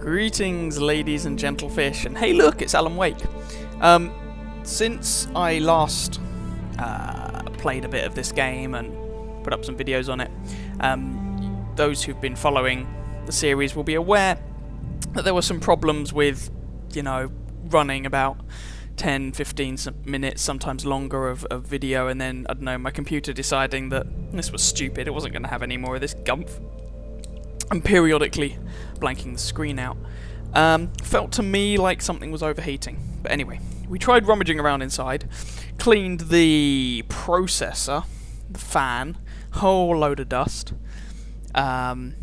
Greetings, ladies and gentlefish, and hey look, it's Alan Wake. Since I last played a bit of this game and put up some videos on it, those who've been following the series will be aware that there were some problems with, running about 10, 15 minutes, sometimes longer of video, and then, I don't know, my computer deciding that this was stupid, it wasn't going to have any more of this gumph, and periodically blanking the screen out. Felt to me like something was overheating. But anyway, we tried rummaging around inside, cleaned the processor, the fan, whole load of dust, and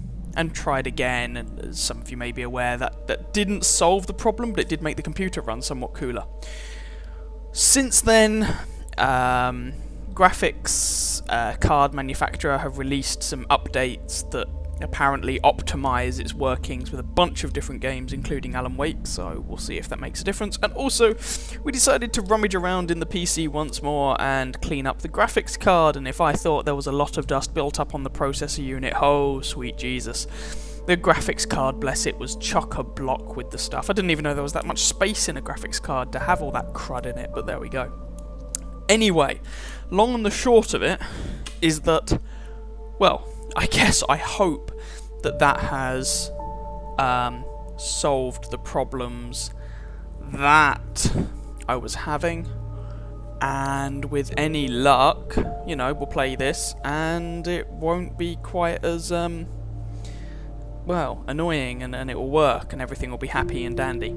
tried again, and as some of you may be aware, that didn't solve the problem, but it did make the computer run somewhat cooler. Since then, graphics card manufacturer have released some updates that apparently optimize its workings with a bunch of different games, including Alan Wake, so we'll see if that makes a difference. And also, we decided to rummage around in the PC once more and clean up the graphics card, and if I thought there was a lot of dust built up on the processor unit, oh sweet Jesus. The graphics card, bless it, was chock-a-block with the stuff. I didn't even know there was that much space in a graphics card to have all that crud in it, but there we go. Anyway, long and the short of it is that, well, I hope that has solved the problems that I was having, and with any luck, we'll play this and it won't be quite as annoying, and it will work and everything will be happy and dandy.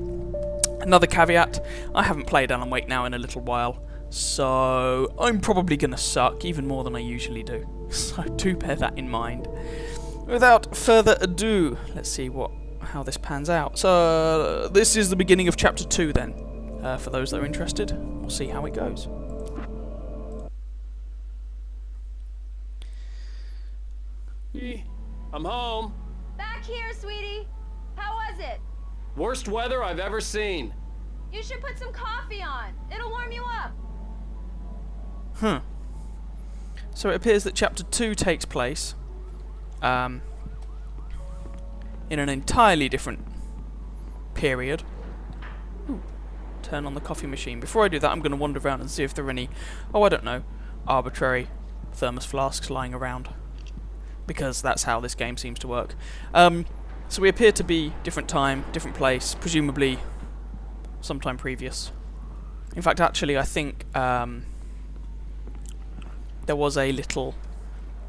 Another caveat, I haven't played Alan Wake now in a little while, so I'm probably gonna suck even more than I usually do. So do bear that in mind. Without further ado, let's see how this pans out. So this is the beginning of chapter 2 then. For those that are interested, we'll see how it goes. I'm home. Back here, sweetie. How was it? Worst weather I've ever seen. You should put some coffee on. It'll warm you up. So it appears that chapter 2 takes place in an entirely different period. Turn on the coffee machine. Before I do that, I'm going to wander around and see if there are any, arbitrary thermos flasks lying around, because that's how this game seems to work. So we appear to be different time, different place, presumably sometime previous. In fact, actually, I think there was a little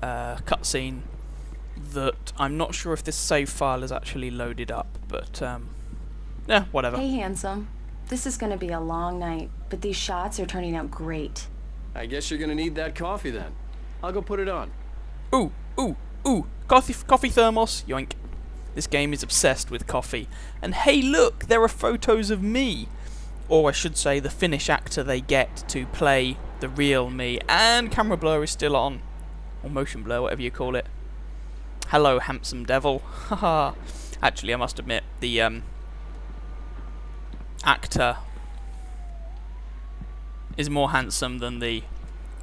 cutscene that I'm not sure if this save file is actually loaded up, but yeah, whatever. Hey, handsome. This is gonna be a long night, but these shots are turning out great. I guess you're gonna need that coffee then. I'll go put it on. Ooh, coffee thermos, yoink. This game is obsessed with coffee. And hey look, there are photos of me. Or I should say, the Finnish actor they get to play the real me. And camera blur is still on. Or motion blur, whatever you call it. Hello, handsome devil. Haha. Actually, I must admit, the actor is more handsome than the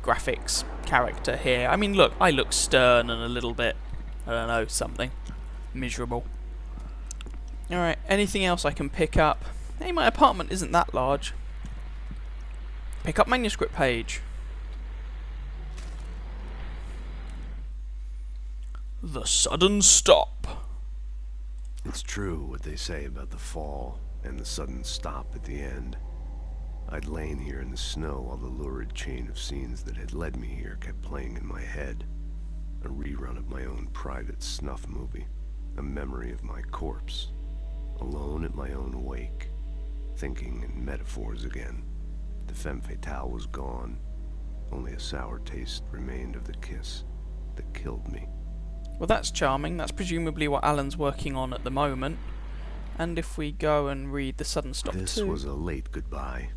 graphics character here. I mean, look, I look stern and a little bit, I don't know, something miserable. Alright, anything else I can pick up? Hey, my apartment isn't that large. Pick up manuscript page. The sudden stop. It's true what they say about the fall and the sudden stop at the end. I'd lain here in the snow while the lurid chain of scenes that had led me here kept playing in my head. A rerun of my own private snuff movie. A memory of my corpse. Alone at my own wake. Thinking in metaphors again. The femme fatale was gone. Only a sour taste remained of the kiss that killed me. Well, that's charming. That's presumably what Alan's working on at the moment. And if we go and read the sudden stop This too. was a late goodbye.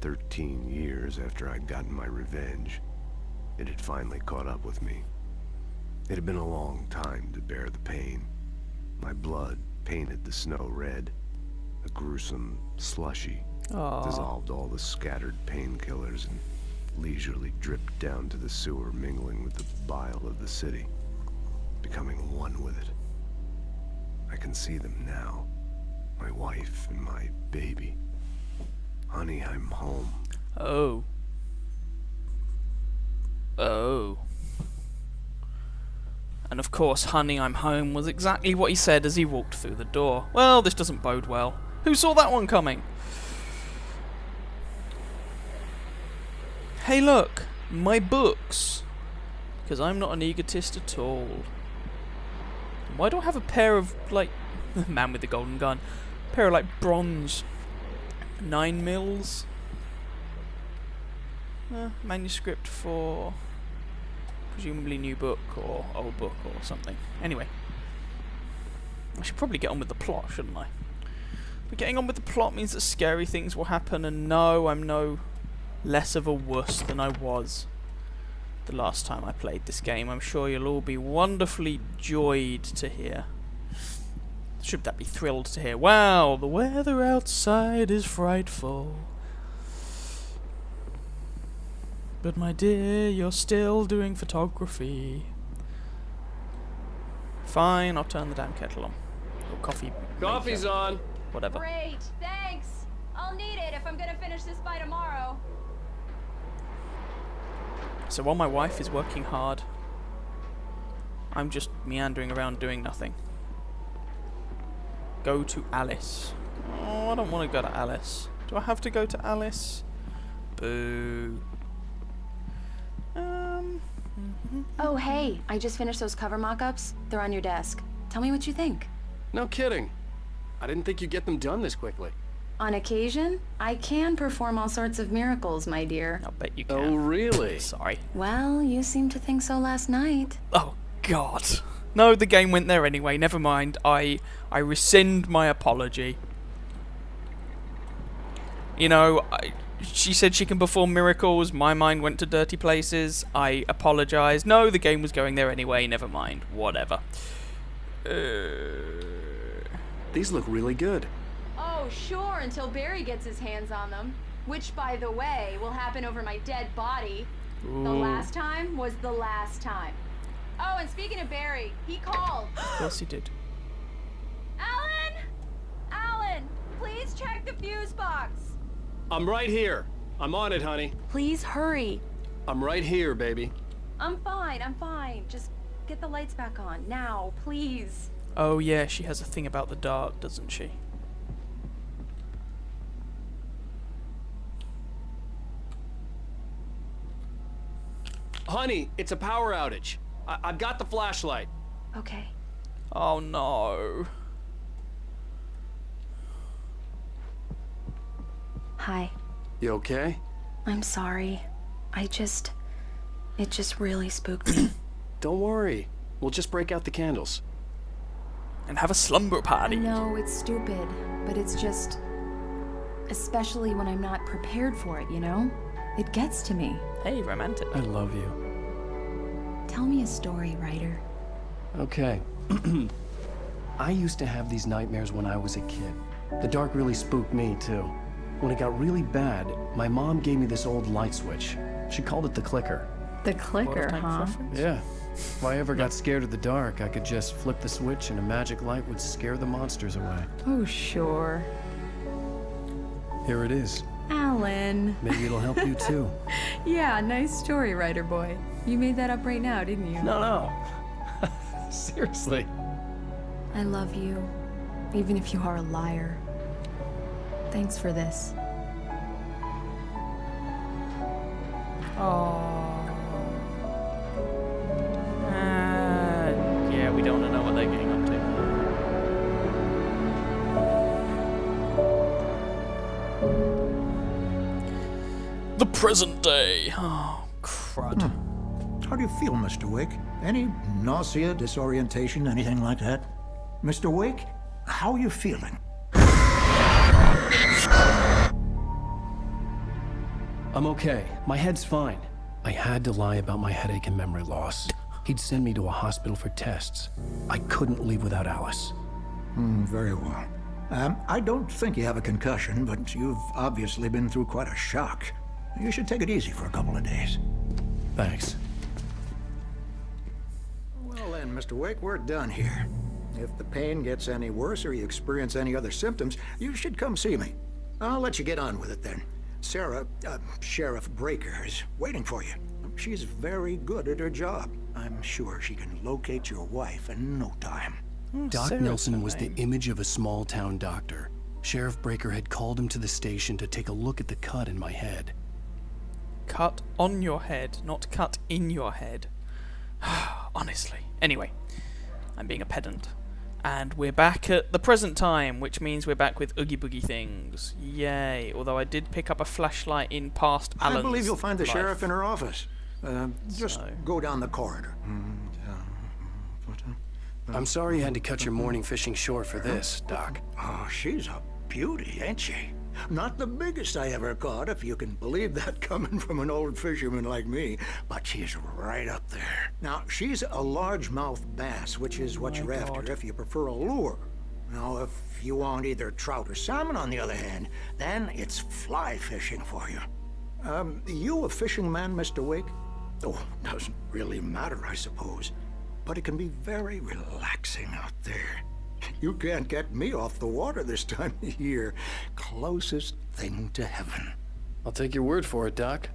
13 years after I'd gotten my revenge, it had finally caught up with me. It had been a long time to bear the pain. My blood painted the snow red. A gruesome slushy dissolved all the scattered painkillers and leisurely dripped down to the sewer, mingling with the bile of the city, becoming one with it. I can see them now, My wife and my baby. Honey, I'm home. Oh. Oh. And of course, honey, I'm home was exactly what he said as he walked through the door. Well, this doesn't bode well. Who saw that one coming? Hey look, my books. Because I'm not an egotist at all. Why do I have a pair of, like, man with the golden gun, a pair of, like, bronze 9mm? Manuscript for presumably new book or old book or something. Anyway, I should probably get on with the plot, shouldn't I? But getting on with the plot means that scary things will happen, and no, I'm no less of a wuss than I was the last time I played this game. I'm sure you'll all be wonderfully joyed to hear. Should that be thrilled to hear? Wow, the weather outside is frightful. But my dear, you're still doing photography. Fine, I'll turn the damn kettle on. Or coffee. Coffee's maker. on. Whatever. Great, thanks. I'll need it if I'm gonna finish this by tomorrow. So while my wife is working hard, I'm just meandering around doing nothing. Go to Alice. Oh, I don't want to go to Alice. Do I have to go to Alice? Boo. Oh, hey, I just finished those cover mock-ups. They're on your desk. Tell me what you think. No kidding. I didn't think you'd get them done this quickly. On occasion, I can perform all sorts of miracles, my dear. I'll bet you can. Oh, really? Sorry. Well, you seemed to think so last night. Oh, God. No, the game went there anyway. Never mind. I rescind my apology. You know, she said she can perform miracles. My mind went to dirty places. I apologize. No, the game was going there anyway. Never mind. Whatever. These look really good. Oh, sure, until Barry gets his hands on them. Which, by the way, will happen over my dead body. Ooh. The last time was the last time. Oh, and speaking of Barry, he called. Of course he did. Alan! Alan, please check the fuse box. I'm right here. I'm on it, honey. Please hurry. I'm right here, baby. I'm fine. Just get the lights back on. Now, please. Oh, yeah, she has a thing about the dark, doesn't she? Honey, it's a power outage. I've got the flashlight. Okay. Oh, no. Hi. You okay? I'm sorry. It just really spooked me. Don't worry. We'll just break out the candles. And have a slumber I party. know it's stupid, but it's just... Especially when I'm not prepared for it, you know? It gets to me. Hey, romantic. I love you. Tell me a story, writer. Okay. I used to have these nightmares when I was a kid. The dark really spooked me, too. When it got really bad, my mom gave me this old light switch. She called it the clicker. The clicker, Time huh? preference? Yeah. If I ever got scared of the dark, I could just flip the switch and a magic light would scare the monsters away. Oh, sure. Here it is. Alan. Maybe it'll help you, too. Yeah, nice story, writer boy. You made that up right now, didn't you? No. Seriously. I love you, even if you are a liar. Thanks for this. Yeah, we don't want to know what they're getting up to. The present day. Oh, crud. How do you feel, Mr. Wake? Any nausea, disorientation, anything like that? Mr. Wake, how are you feeling? I'm okay. My head's fine. I had to lie about my headache and memory loss. He'd send me to a hospital for tests. I couldn't leave without Alice. Very well. I don't think you have a concussion, but you've obviously been through quite a shock. You should take it easy for a couple of days. Thanks. Well then, Mr. Wake, we're done here. If the pain gets any worse or you experience any other symptoms, you should come see me. I'll let you get on with it then. Sarah, Sheriff Breaker, is waiting for you. She's very good at her job. I'm sure she can locate your wife in no time. Doc Sarah's Nelson her was the name. image of a small-town doctor. Sheriff Breaker had called him to the station to take a look at the cut in my head. Cut on your head, not cut in your head. Honestly. Anyway, I'm being a pedant. And we're back at the present time, which means we're back with Oogie Boogie things. Yay. Although I did pick up a flashlight in past Alan's I believe you'll find the life. sheriff in her office. Just So- go down the corridor. I'm sorry you had to cut your morning fishing short for this, Doc. Oh, she's a beauty, ain't she? Not the biggest I ever caught, if you can believe that coming from an old fisherman like me, but she's right up there. Now, she's a largemouth bass, which is what My you're God. after if you prefer a lure. Now, if you want either trout or salmon, on the other hand, then it's fly fishing for you. You a fishing man, Mr. Wake? Oh, doesn't really matter, I suppose. But it can be very relaxing out there. You can't get me off the water this time of year. Closest thing to heaven. I'll take your word for it, Doc.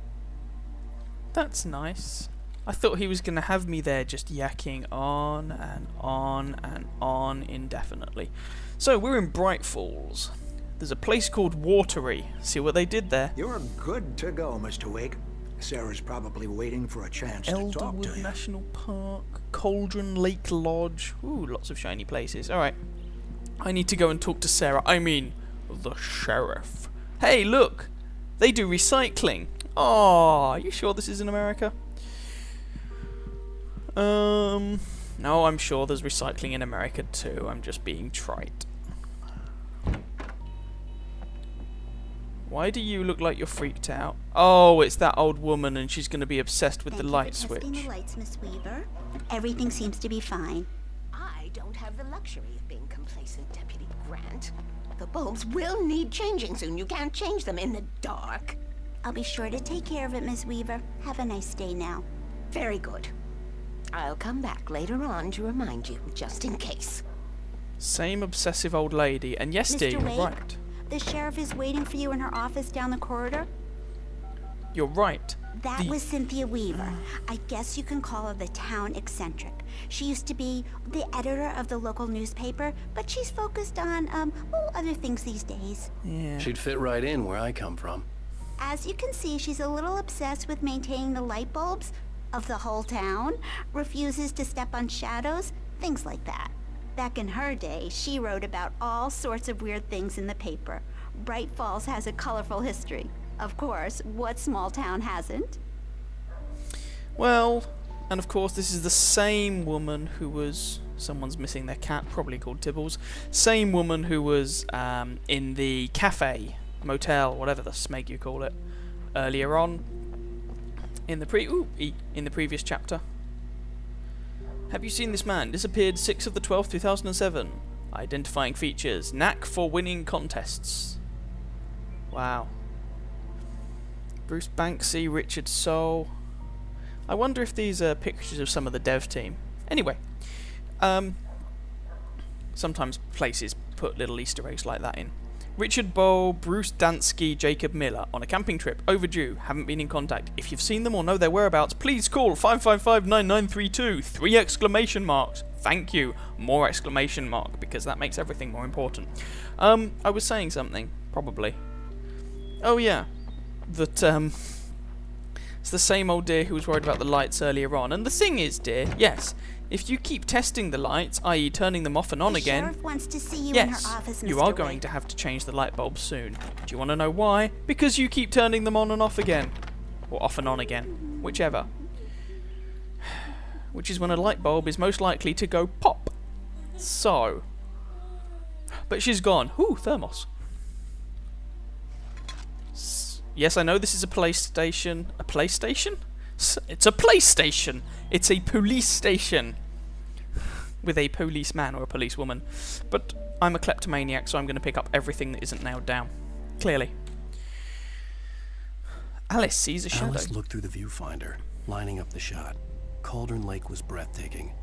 That's nice. I thought he was going to have me there just yakking on and on and on indefinitely. So, we're in Bright Falls. There's a place called Watery. See what they did there? You're good to go, Mr. Wake. Sarah's probably waiting for a chance to talk to Elderwood you. National Park, Cauldron Lake Lodge. Ooh, lots of shiny places. Alright. I need to go and talk to Sarah. I mean, the sheriff. Hey, look! They do recycling. Oh, are you sure this is in America? No, I'm sure there's recycling in America too. I'm just being trite. Why do you look like you're freaked out? Oh, it's that old woman and she's going to be obsessed with the Thank light you for switch. testing the lights, Miss Weaver. Everything seems to be fine. I don't have the luxury of being complacent, Deputy Grant. The bulbs will need changing soon. You can't change them in the dark. I'll be sure to take care of it, Miss Weaver. Have a nice day now. Very good. I'll come back later on to remind you, just in case. Same obsessive old lady. And yes, dear, Mr. you're Wake? right. The sheriff is waiting for you in her office down the corridor. You're right. That The- was Cynthia Weaver. I guess you can call her the town eccentric. She used to be the editor of the local newspaper, but she's focused on, other things these days. Yeah. She'd fit right in where I come from. As you can see, she's a little obsessed with maintaining the light bulbs of the whole town, refuses to step on shadows, things like that. Back in her day, she wrote about all sorts of weird things in the paper. Bright Falls has a colorful history. Of course, what small town hasn't? Well, and of course this is the same woman who was... Someone's missing their cat, probably called Tibbles. Same woman who was in the cafe, motel, whatever the smeg you call it, earlier on in the previous chapter. Have you seen this man? Disappeared 6 of the 12th, 2007. Identifying features. Knack for winning contests. Wow. Bruce Banksy, Richard Soule. I wonder if these are pictures of some of the dev team. Anyway. Sometimes places put little Easter eggs like that in. Richard Bowe, Bruce Dansky, Jacob Miller on a camping trip. Overdue. Haven't been in contact. If you've seen them or know their whereabouts, please call 555-9932. 3 exclamation marks. Thank you. More exclamation mark, because that makes everything more important. I was saying something, probably. Oh yeah. That, it's the same old dear who was worried about the lights earlier on. And the thing is, dear, yes, if you keep testing the lights, i.e. turning them off and on The again, sheriff wants to see you in her yes, office, Mr. you are Wake. going to have to change the light bulbs soon. Do you want to know why? Because you keep turning them on and off again. Or off and on again. Whichever. Which is when a light bulb is most likely to go pop. So. But she's gone. Ooh, thermos. Yes, I know this is a PlayStation. A PlayStation? It's a PlayStation! It's a police station! With a policeman or a policewoman. But I'm a kleptomaniac, so I'm going to pick up everything that isn't nailed down. Clearly. Alice sees a shadow. Alice looked through the viewfinder, lining up the shot. Cauldron Lake was breathtaking.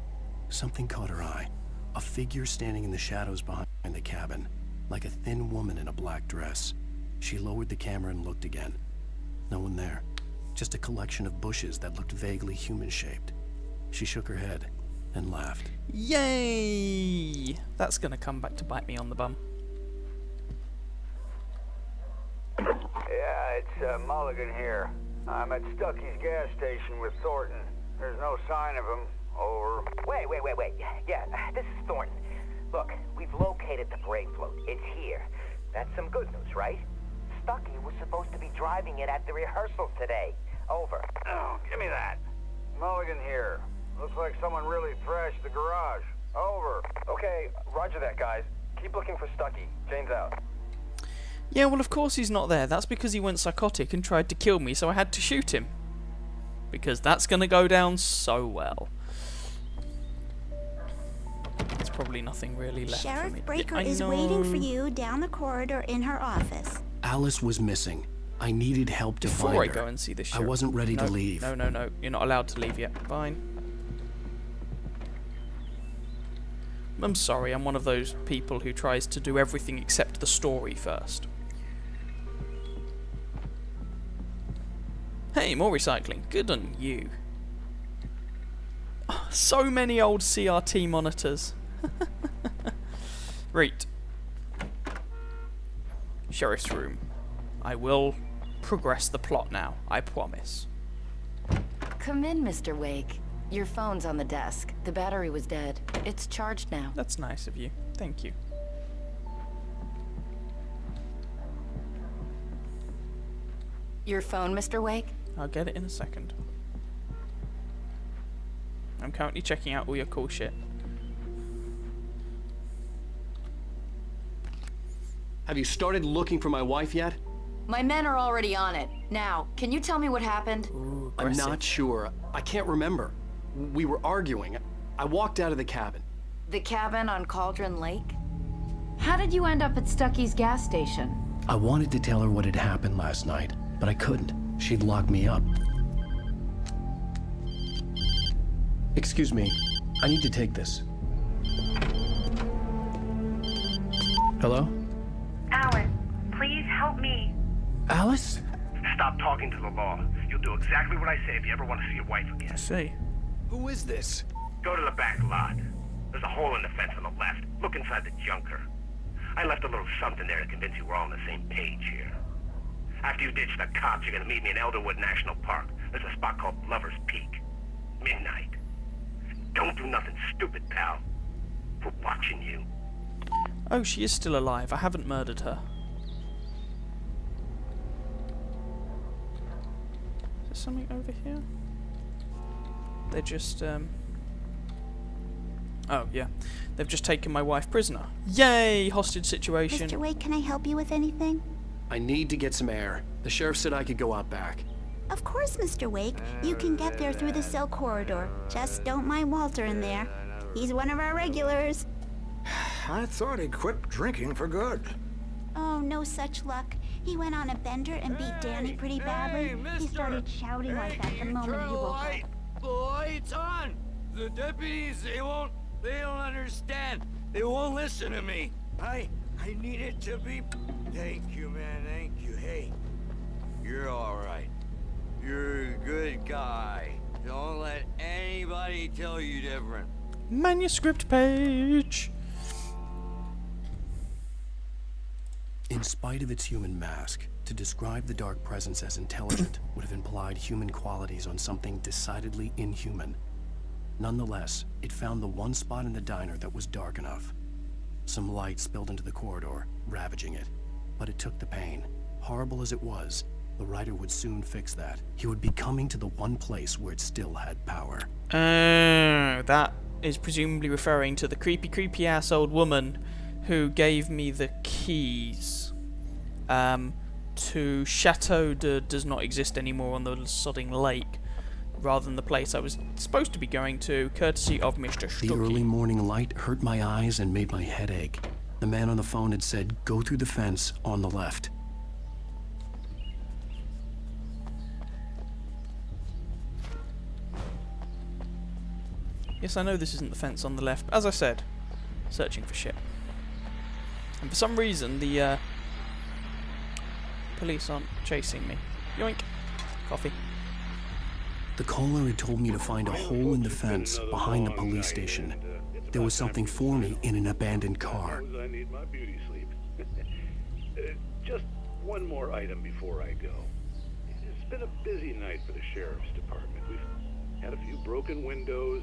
Something caught her eye. A figure standing in the shadows behind the cabin, like a thin woman in a black dress. She lowered the camera and looked again. No one there. Just a collection of bushes that looked vaguely human-shaped. She shook her head and laughed. Yay! That's gonna come back to bite me on the bum. Yeah, it's Mulligan here. I'm at Stucky's gas station with Thornton. There's no sign of him. Over. Wait. Yeah, this is Thornton. Look, we've located the brake float. It's here. That's some good news, right? Stucky was supposed to be driving it at the rehearsals today. Over. Oh, give me that. Mulligan here. Looks like someone really thrashed the garage. Over. Okay, roger that, guys. Keep looking for Stucky. Jane's out. Yeah, well, of course he's not there. That's because he went psychotic and tried to kill me, so I had to shoot him. Because that's gonna go down so well. There's probably nothing really left for Sheriff me. Breaker I is know. waiting for you down the corridor in her office. Alice was missing. I needed help to Before find I her. go and see this I sheriff. wasn't ready No, to leave. No. You're not allowed to leave yet. Fine. I'm sorry, I'm one of those people who tries to do everything except the story first. Hey, more recycling. Good on you. Oh, so many old CRT monitors. Right. Sheriff's room. I will progress the plot now, I promise. Come in, Mr. Wake. Your phone's on the desk. The battery was dead. It's charged now. That's nice of you. Thank you. Your phone, Mr. Wake? I'll get it in a second. I'm currently checking out all your cool shit. Have you started looking for my wife yet? My men are already on it. Now, can you tell me what happened? Ooh, I'm aggressive. not sure. I can't remember. We were arguing. I walked out of the cabin. The cabin on Cauldron Lake? How did you end up at Stucky's gas station? I wanted to tell her what had happened last night, but I couldn't. She'd locked me up. Excuse me. I need to take this. Hello? Alan, please help me. Alice? Stop talking to the law. You'll do exactly what I say if you ever want to see your wife I again. see. Who is this? Go to the back lot. There's a hole in the fence on the left. Look inside the junker. I left a little something there to convince you we're all on the same page here. After you ditch the cops, you're gonna meet me in Elderwood National Park. There's a spot called Lover's Peak. Midnight. Don't do nothing stupid, pal. We're watching you. Oh, she is still alive. I haven't murdered her. Is there something over here? They're just, Oh, yeah. They've just taken my wife prisoner. Yay! Hostage situation. Mr. Wake, can I help you with anything? I need to get some air. The sheriff said I could go out back. Of course, Mr. Wake. You can get there through the cell corridor. Just don't mind Walter in there. He's one of our regulars. I thought he quit drinking for good. Oh, no such luck. He went on a bender and beat Danny pretty badly. He started shouting like that the moment he woke up. The light's on! The deputies, they don't understand. They won't listen to me. I need it to be... Thank you, man, thank you. Hey, you're all right. You're a good guy. Don't let anybody tell you different. Manuscript page. In spite of its human mask, to describe the Dark Presence as intelligent would have implied human qualities on something decidedly inhuman. Nonetheless, it found the one spot in the diner that was dark enough. Some light spilled into the corridor, ravaging it. But it took the pain. Horrible as it was, the writer would soon fix that. He would be coming to the one place where it still had power. That is presumably referring to the creepy ass old woman who gave me the keys to Chateau de does not exist anymore on the sodding lake, rather than the place I was supposed to be going to, courtesy of Mr. Stucky. The early morning light hurt my eyes and made my head ache. The man on the phone had said, go through the fence on the left. Yes, I know this isn't the fence on the left. As I said, searching for shit. And for some reason, the police aren't chasing me. Yoink. Coffee. The caller had told me to find a hole in the fence behind the police station. There was something for me in an abandoned car. I need my beauty sleep. Just one more item before I go. It's been a busy night for the sheriff's department. We've had a few broken windows,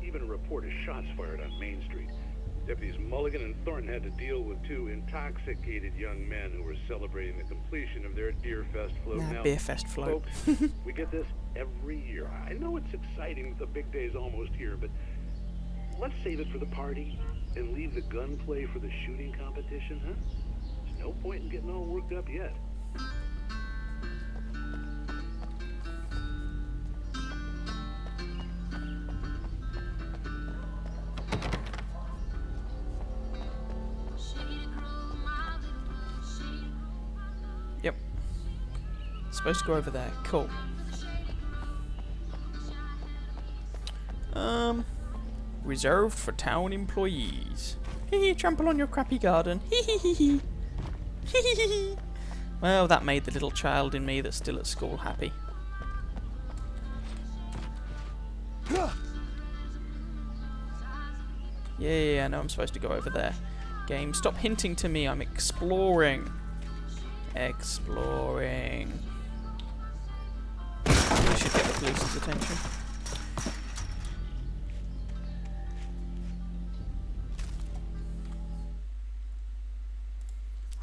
even a report of shots fired on Main Street. Deputies Mulligan and Thornton had to deal with two intoxicated young men who were celebrating the completion of their Deerfest float. Nah, now, Beerfest float. Folks, we get this every year. I know it's exciting, the big day's almost here, but let's save it for the party and leave the gunplay for the shooting competition, huh? There's no point in getting all worked up yet. Yep. Supposed to go over there. Cool. Reserved for town employees. Hee trample on your crappy garden. Hee. Well, that made the little child in me that's still at school happy. Yeah, I know I'm supposed to go over there. Game, stop hinting to me. I'm exploring. Exploring. I should get the police's attention.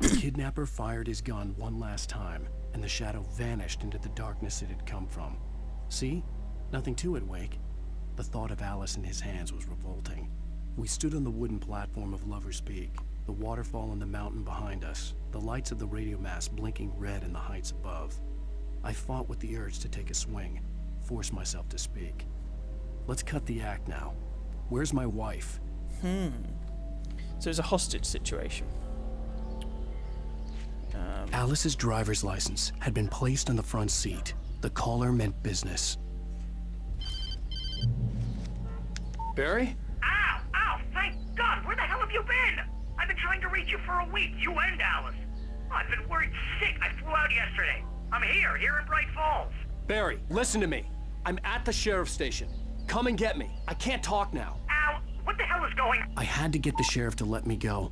The kidnapper fired his gun one last time, and the shadow vanished into the darkness it had come from. See? Nothing to it, Wake. The thought of Alice in his hands was revolting. We stood on the wooden platform of Lover's Peak, the waterfall on the mountain behind us, the lights of the radio mast blinking red in the heights above. I fought with the urge to take a swing, force myself to speak. Let's cut the act now. Where's my wife? So it's a hostage situation. Alice's driver's license had been placed on the front seat. The caller meant business. Barry? Ow! Ow! Thank God! Where the hell have you been? I've been trying to reach you for a week, you and Alice. I've been worried sick. I flew out yesterday. I'm here in Bright Falls. Barry, listen to me. I'm at the sheriff's station. Come and get me. I can't talk now. Ow! What the hell is going on? I had to get the sheriff to let me go.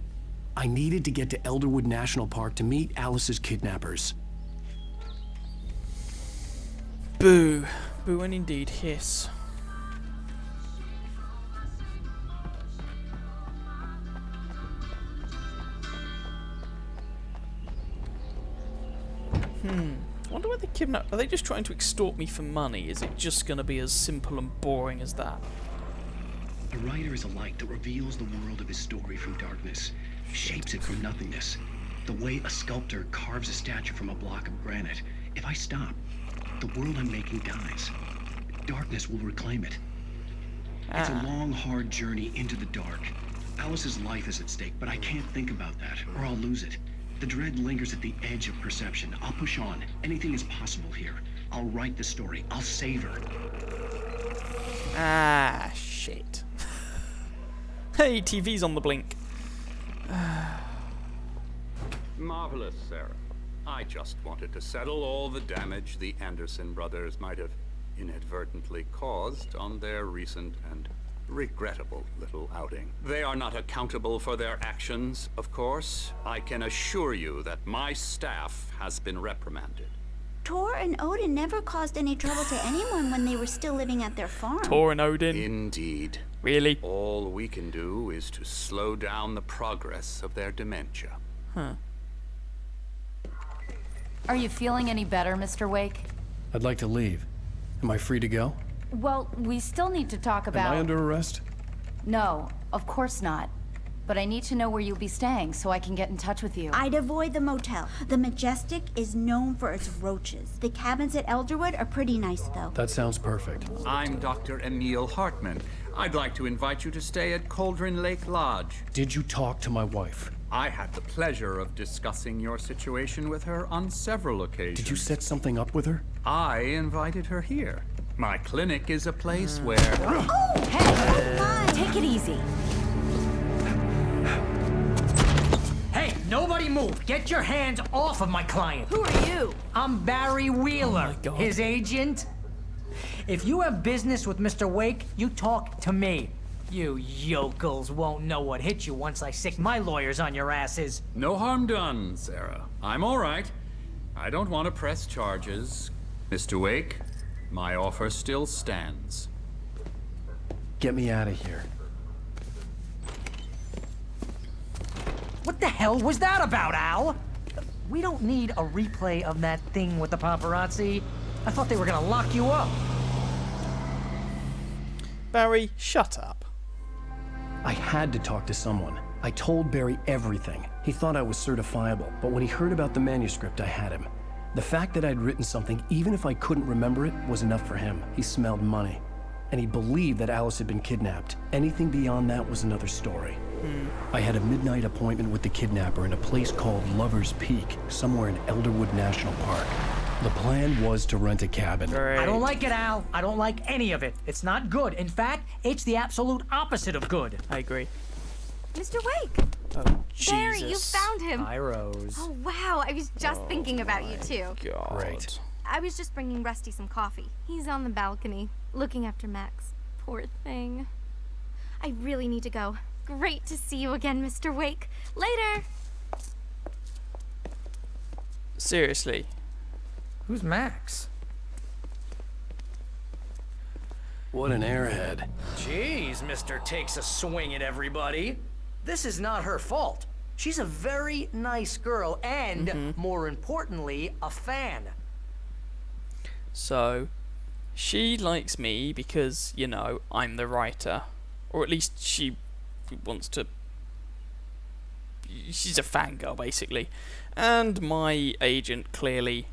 I needed to get to Elderwood National Park to meet Alice's kidnappers. Boo. Boo and indeed hiss. Wonder what they kidnap. Are they just trying to extort me for money? Is it just going to be as simple and boring as that? A writer is a light that reveals the world of his story from darkness, shapes it from nothingness. The way a sculptor carves a statue from a block of granite. If I stop, the world I'm making dies. Darkness will reclaim it. It's a long, hard journey into the dark. Alice's life is at stake, but I can't think about that, or I'll lose it. The dread lingers at the edge of perception. I'll push on. Anything is possible here. I'll write the story. I'll save her. Ah, shit. Hey, TV's on the blink. Marvelous, Sarah. I just wanted to settle all the damage the Anderson brothers might have inadvertently caused on their recent and regrettable little outing. They are not accountable for their actions, of course. I can assure you that my staff has been reprimanded. Tor and Odin never caused any trouble to anyone when they were still living at their farm. Tor and Odin? Indeed. Really? All we can do is to slow down the progress of their dementia. Huh. Are you feeling any better, Mr. Wake? I'd like to leave. Am I free to go? Well, we still need to talk about... Am I under arrest? No, of course not. But I need to know where you'll be staying so I can get in touch with you. I'd avoid the motel. The Majestic is known for its roaches. The cabins at Elderwood are pretty nice, though. That sounds perfect. I'm Dr. Emil Hartman. I'd like to invite you to stay at Cauldron Lake Lodge. Did you talk to my wife? I had the pleasure of discussing your situation with her on several occasions. Did you set something up with her? I invited her here. My clinic is a place where... Oh, hey! Take it easy. Hey, nobody move. Get your hands off of my client. Who are you? I'm Barry Wheeler, his agent. If you have business with Mr. Wake, you talk to me. You yokels won't know what hit you once I sick my lawyers on your asses. No harm done, Sarah. I'm all right. I don't want to press charges. Mr. Wake, my offer still stands. Get me out of here. What the hell was that about, Al? We don't need a replay of that thing with the paparazzi. I thought they were gonna lock you up. Barry, shut up. I had to talk to someone. I told Barry everything. He thought I was certifiable, but when he heard about the manuscript, I had him. The fact that I'd written something, even if I couldn't remember it, was enough for him. He smelled money. And he believed that Alice had been kidnapped. Anything beyond that was another story. I had a midnight appointment with the kidnapper in a place called Lover's Peak, somewhere in Elderwood National Park. The plan was to rent a cabin. I don't like it, Al. I don't like any of it. It's not good. In fact, it's the absolute opposite of good. I agree. Mr. Wake! Oh, Barry, you Jesus. found him! Hi, Rose. Oh, wow, I was just thinking about you, too. God. Great. I was just bringing Rusty some coffee. He's on the balcony, looking after Max. Poor thing. I really need to go. Great to see you again, Mr. Wake. Later! Seriously. Who's Max? What an airhead. Jeez, Mr. Takes a swing at everybody. This is not her fault. She's a very nice girl and, more importantly, a fan. So, she likes me because, you know, I'm the writer. Or at least she wants to... She's a fangirl, basically. And my agent clearly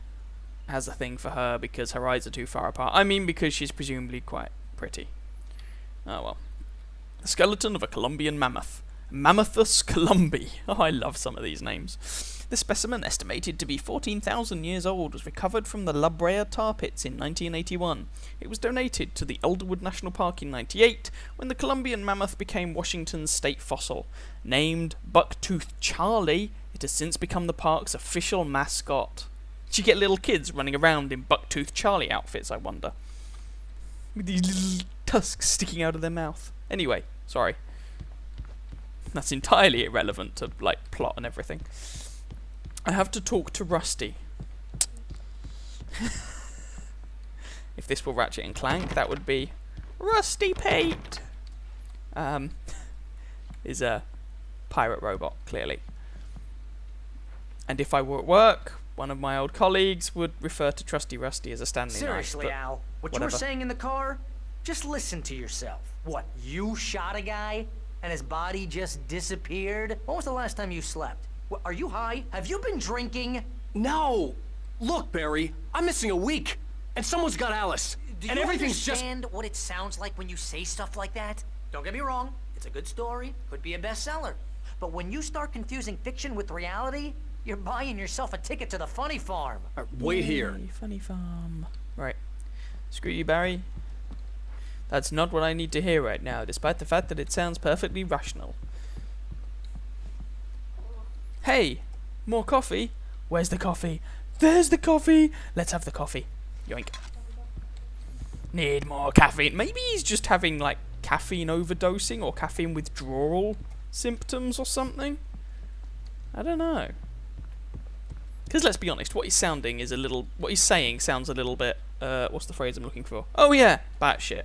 has a thing for her because her eyes are too far apart. I mean, because she's presumably quite pretty. Oh well. The skeleton of a Colombian mammoth. Mammothus columbi. Oh, I love some of these names. This specimen, estimated to be 14,000 years old, was recovered from the La Brea tar pits in 1981. It was donated to the Elderwood National Park in 98, when the Colombian mammoth became Washington's state fossil. Named Bucktooth Charlie, it has since become the park's official mascot. Did you get little kids running around in Bucktooth Charlie outfits, I wonder? With these little tusks sticking out of their mouth. Anyway, sorry. That's entirely irrelevant to, like, plot and everything. I have to talk to Rusty. If this were Ratchet and Clank, that would be Rusty Pate. Is a pirate robot, clearly. And if I were at work, one of my old colleagues would refer to Trusty Rusty as a Stanley knife. Seriously, Al, what you were whatever. saying in the car? Just listen to yourself. What, you shot a guy and his body just disappeared? When was the last time you slept? What, are you high? Have you been drinking? No! Look, Barry, I'm missing a week, and someone's got Alice. Do and you everything's understand what it sounds like when you say stuff like that? Don't get me wrong, it's a good story, could be a bestseller. But when you start confusing fiction with reality, you're buying yourself a ticket to the funny farm. Wait here. Yay, funny farm. Right. Screw you, Barry. That's not what I need to hear right now, despite the fact that it sounds perfectly rational. Hey, more coffee? Where's the coffee? There's the coffee! Let's have the coffee. Yoink. Need more caffeine. Maybe he's just having, like, caffeine overdosing or caffeine withdrawal symptoms or something? I don't know. Because let's be honest, what he's saying sounds a little bit, what's the phrase I'm looking for? Oh yeah, batshit.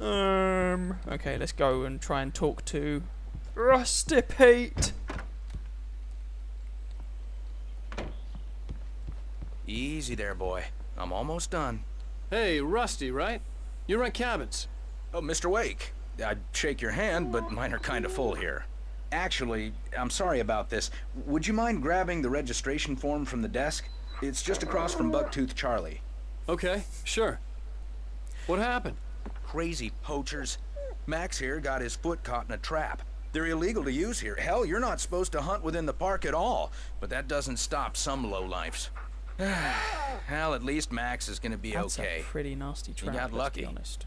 Okay, let's go and try and talk to Rusty Pate. Easy there, boy. I'm almost done. Hey, Rusty, right? You rent cabins. Oh, Mr. Wake. I'd shake your hand, but mine are kind of full here. Actually, I'm sorry about this. Would you mind grabbing the registration form from the desk? It's just across from Bucktooth Charlie. Okay, sure. What happened? Crazy poachers. Max here got his foot caught in a trap. They're illegal to use here. Hell, you're not supposed to hunt within the park at all. But that doesn't stop some lowlifes. Well, at least Max is gonna be That's okay. a pretty nasty trap, He got let's lucky. be honest.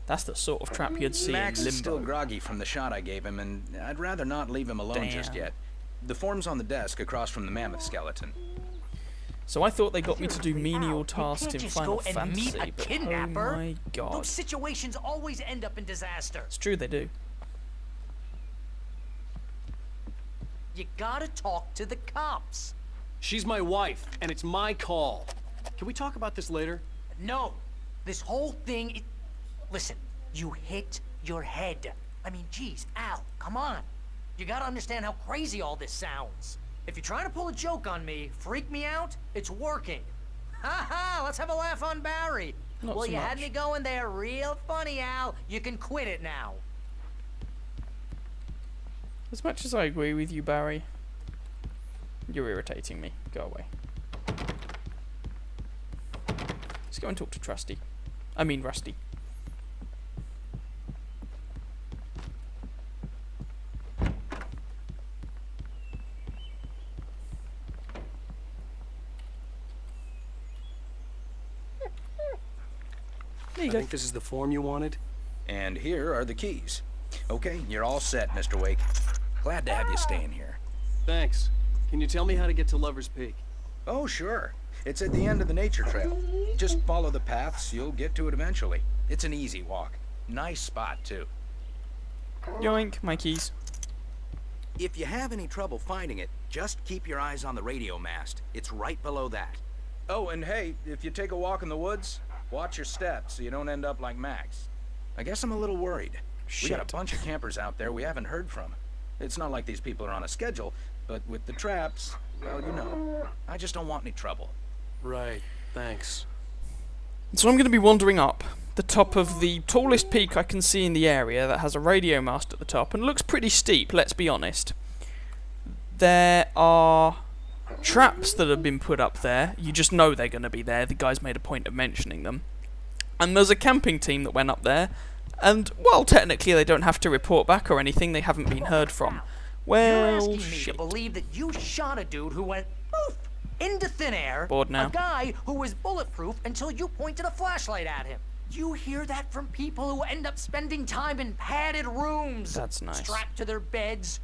That's the sort of trap you'd see Max in is still Limbo. groggy from the shot I gave him, and I'd rather not leave him alone just Damn. yet. The form's on the desk across from the mammoth skeleton. So I thought they got me to do menial tasks in Just Final go and Fantasy, meet a but kidnapper. oh my god. Those situations always end up in disaster. It's true they do. You gotta talk to the cops. She's my wife, and it's my call. Can we talk about this later? No, this whole thing. Listen, you hit your head. I mean, geez, Al, come on. You gotta understand how crazy all this sounds. If you're trying to pull a joke on me, freak me out, it's working. Ha ha, let's have a laugh on Barry. Not Well, so you had much. me going there real funny, Al. You can quit it now. As much as I agree with you, Barry, you're irritating me. Go away. Let's go and talk to Rusty. There you I go. think this is the form you wanted. And here are the keys. Okay, you're all set, Mr. Wake. Glad to have you staying here. Thanks. Can you tell me how to get to Lover's Peak? Oh, sure. It's at the end of the nature trail. Just follow the paths, you'll get to it eventually. It's an easy walk. Nice spot, too. Yoink, my keys. If you have any trouble finding it, just keep your eyes on the radio mast. It's right below that. Oh, and hey, if you take a walk in the woods, watch your steps so you don't end up like Max. I guess I'm a little worried. We got a bunch of campers out there we haven't heard from. It's not like these people are on a schedule, but with the traps, well, you know, I just don't want any trouble. Right, thanks. So I'm going to be wandering up the top of the tallest peak I can see in the area that has a radio mast at the top and looks pretty steep, let's be honest. There are traps that have been put up there. You just know they're going to be there. The guys made a point of mentioning them. And there's a camping team that went up there. And, well, technically they don't have to report back or anything. They haven't been heard from. Well, You're asking me shit. to believe that you shot a dude who went poof into thin air. Bored now. A guy who was bulletproof until you pointed a flashlight at him. You hear that from people who end up spending time in padded rooms. That's nice. Strapped to their beds.